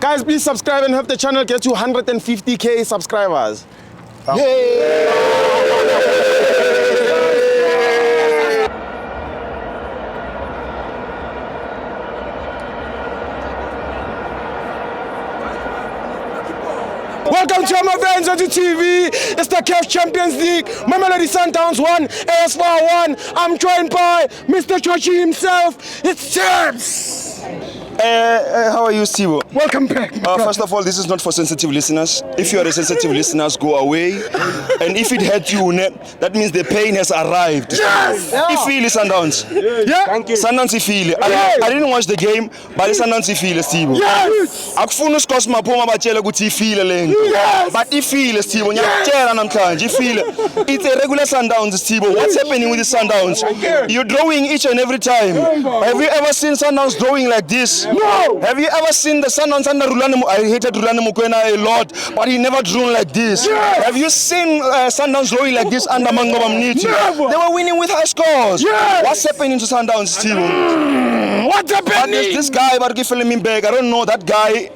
Guys, please subscribe and help the channel get to 150k subscribers. Welcome to my friends on the TV. It's the CAF Champions League. Mamelodi Sundowns 1, ASFAR 1. I'm joined by Mr. Chochi himself. It's James. How are you, Steve? Welcome back. First of all, this is not for sensitive listeners. If you are a sensitive listener, go away. And if it hurt you, that means the pain has arrived. Yes! I feel Sundowns. Yeah. Sundowns, I feel. I didn't watch the game, but Sundowns, I feel, Steve. Yes! Akufuna usikosma phuma batshela ukuthi ifile lento. Yes! But ifile, Steve. Ngiyakutshela namhlanje ifile. It's a regular Sundowns, Steve. What's happening with the Sundowns? You're drawing each and every time. Have you ever seen Sundowns drawing like this? No! Have you ever seen the Sundowns under Rulani? I hated Rulani Mukwena a lot, but he never drew like this. Yes. Have you seen Sundowns drawing like this under Mangoba Mniti? Never. They were winning with high scores. Yes. What's happening to Sundowns, Steve? What's But happening? there's this guy, Bargifele I don't know that guy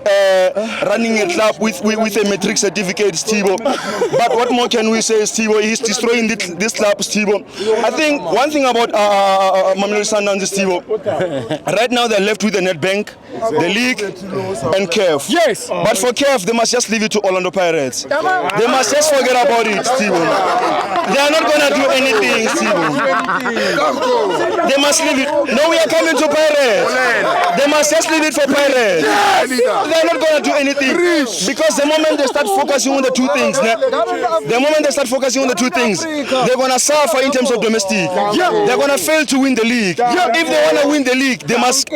running a club with a metric certificate, Steve. But what more can we say, Steve? He's destroying this club, Steve. I think one thing about Mamelodi Sundowns is, Steve, right now they're left with the Nedbank, the league, and CAF. Yes. But for CAF, they must just leave it to Orlando Pirates. They must just forget about it, Steve. They are not going to do anything, Steve. They must leave it. No, we are coming to Pirates. They must just leave it for Pirates. Yes. They are not going to do anything. Because the moment they start focusing on the two things, they're going to suffer in terms of domestic. They're going to fail to win the league. If they want to win the league, they must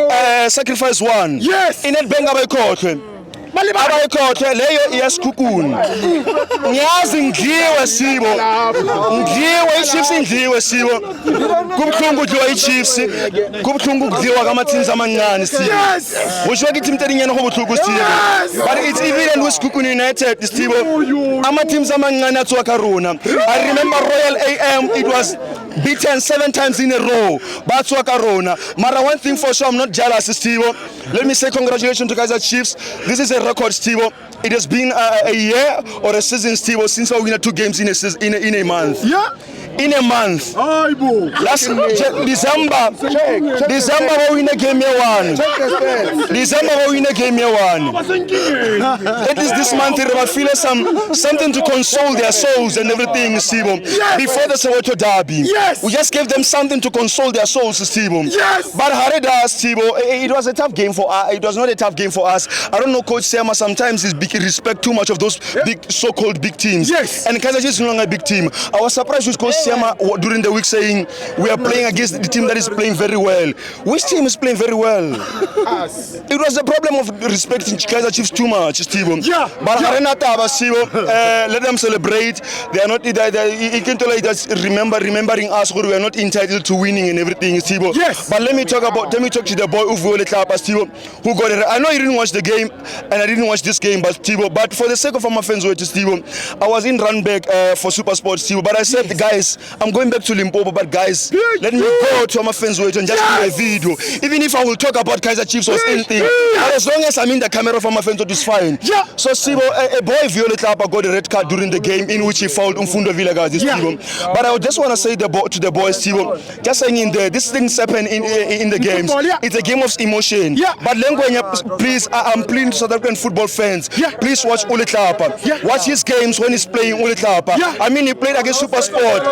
sacrifice one. Yes. In that benga bayikhokhwe. Abayikhokhwe leyo iyasikhukhuna. Ngiyazi ngidliwe Sibo. Ngidliwe iChiefs indliwe Sibo. Kubhlungu udliwa iChiefs. Kubhlungu ukudliwa kamateams amancane Sibo. Yes. Usho ukuthi imtelinyana ngobuthuku Sibo. But it's evident with Sekhukhune United Sibo. Ama-teams amancane athiwa Karuna. I remember Royal AM, it was beaten 7 times in a row. Bathiwa Karuna. Mara one thing for sure, I'm not jealous Sibo. Let me say congratulations to Kaizer Chiefs. This is a record, Steve. It has been a year or a season, Steve, since we win 2 games in a month. Yeah. In a month. Last December, we win a game year 1. December we win a game year 1. At least this month, they will feel something to console their souls and everything, Steve. Before the Soweto derby, yes. we just gave them something to console their souls, Steve. Yes. But Harida, Steve, it was a tough game for us. It was not a tough game for us. I don't know, Coach Sema sometimes is respect too much of those big, so-called big teams. Yes. And Kaizer Chiefs is no longer a big team. I was surprised with Coach Sema during the week saying we are playing against the team that is playing very well. Which team is playing very well? Us. It was the problem of respecting Kaizer Chiefs too much, Steve. Yeah. But let them celebrate. They are not. You can tell just remembering us who we are not entitled to winning and everything, Steve. Yes. But let me talk to the boy who Steve, who got it. I know you didn't watch the game, and I didn't watch this game, but Steve. But for the sake of my fans, Steve, I was in Randburg for Super Sports, Steve. But I said, guys, I'm going back to Limpopo, but guys, let me go to my fans and just do a video. Even if I will talk about Kaizer Chiefs or anything, but as long as I'm in the camera for my fans, it's fine. Yeah. So Steve, a boy Violet Lapa got a red card during the game in which he fouled Mfundo Villagaz, Steve. But I just want to say to the boys, Steve, just saying in there, these things happen in the games. It's a game of emotion. Yeah. But please, I'm pleading to South African football fans. Yeah. Please watch Uli Tlapa. Yeah. Watch his games when he's playing Uli Tlapa. Yeah. I mean, he played against Super Sport.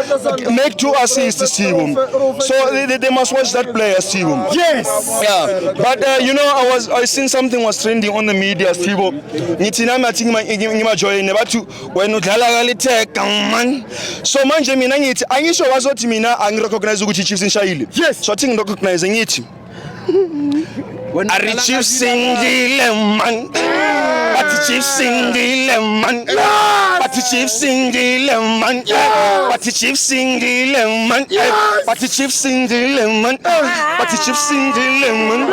Make 2 assists, Steve. So they must watch that player, Steve. Yes. Yeah. But I seen something was trending on the media, Steve. Ngithi nami athi ngimajoyine bathu wena udlala kaliteka man. So manje mina ngithi angisho wazothi mina angirecognize ukuthi Chiefs inshayile. Yes. So athi ngirecognize ngithi Ari Chiefs singile man. Ati Chiefs singile man. but the Chiefs singile man, but the Chiefs singile man, but the Chiefs singile man, but the Chiefs singile man,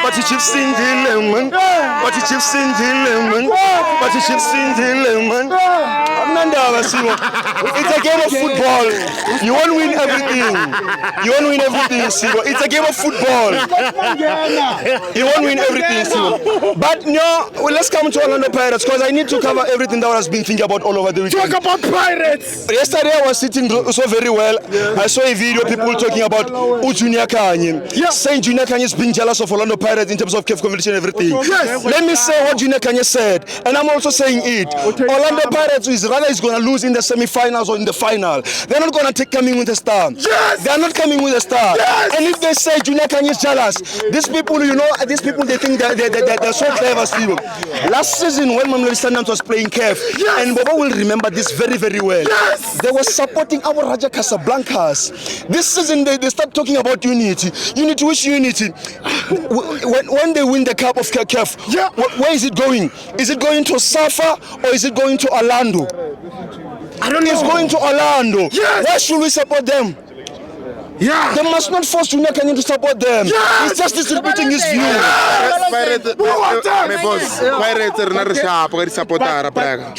but the Chiefs singile man, but the Chiefs singile man, but the Chiefs singile man. It's a game of football. You won't win everything. You won't win everything, Sibo. It's a game of football. You won't win everything, Sibo. But no, well, let's come to Orlando Pirates because I need to cover everything that I was been thinking about all over the weekend. Talk about Pirates. Yesterday I was sitting so very well. I saw a video people talking about Junior Kanye, saying Junior Kanye is being jealous of Orlando Pirates in terms of CAF competition and everything. Yes. Let me say what Junior Kanye said, and I'm also saying it. Orlando Pirates is going to lose in the semi-finals or in the final. They're not going to coming with a star. Yes. They're not coming with a star. Yes. And if they say Junior Kanye is jealous, these people, you know, they think they're so clever, Steve. Last season when Mamelodi Sundowns was playing CAF, and Bobo will remember this very, very well. Yes. They were supporting our Raja Casablancas. This season they start talking about unity. Unity, which unity? When they win the cup of CAF, where is it going? Is it going to Safa or is it going to Orlando? I don't know. It's going to Orlando. Yes. Why should we support them? Yeah. They must not force Junior Kanye to support them. Yes. He's just distributing his view. Pirates re na re shapo ka di supportera braka.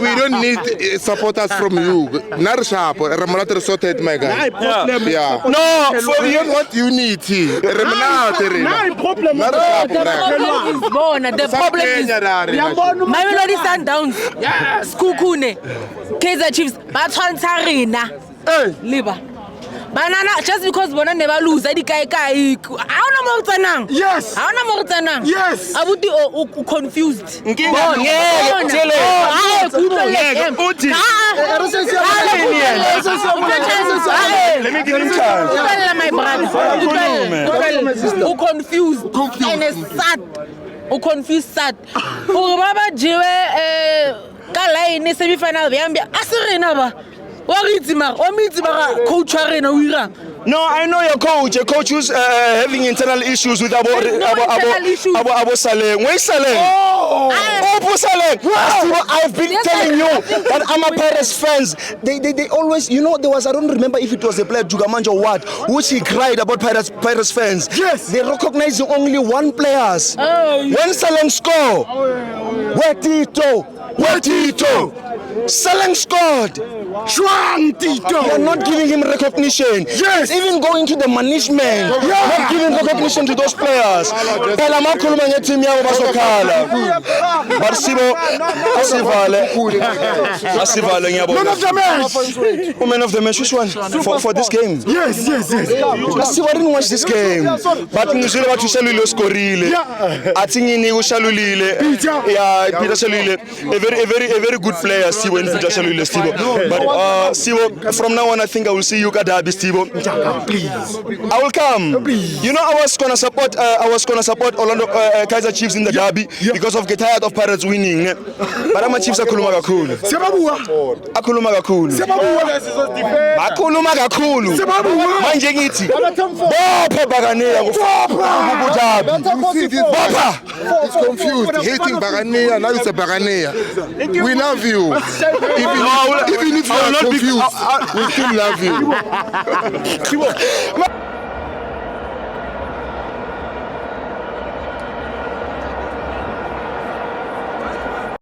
We don't need supporters from you. Na re shapo re monate sorted my guy. Yeah. No, for We don't want unity. Re monate re. The problem is Mamelodi Sundowns, Skukune, Kaizer Chiefs, batshwantsha rena. Liba. Banana, just because bona never lose, I don't know. Yes. I don't know. Yes. I would be confused. Let me give him chance. My brother. Who confused and sad. Who confused sad. Who Baba Jiwe Kala in the semi-final. Asirena ba. Coach No, I know your coach. A coach who's having internal issues with Abu Saleh. Where's Saleh? Abu Saleh. I've been telling you that Ama Pirates fans, they always, you know, there was, I don't remember if it was a player, Jugamanja or what, which he cried about Pirates fans. Yes. They recognize only one players. When Saleh score, where Tito? Saleh scored. You're not giving him recognition. Yes. Even going to the management, not giving recognition to those players. But Sibo, Man of the match. Man of the match, which one? For this game? Yes. I didn't watch this game. But ngizwile bathi uShalulile scorile. Athi ngini uShalulile. Yeah, Peter Shalulile. A very good player, Sibo, in Peter Shalulile, Sibo. But Sibo, from now on I think I will see you at Derby, Sibo. Please. I will come. You know, I was gonna support Orlando Kaizer Chiefs in the derby because of get tired of Pirates winning. But I'm a Chiefs akhuluma kakhulu. Akhuluma kakhulu. Manje ngithi bopha Bakaneya bopha. It's confused. Hating Baganeya, now it's a Baganeya. We love you. Even if you are confused, we still love you.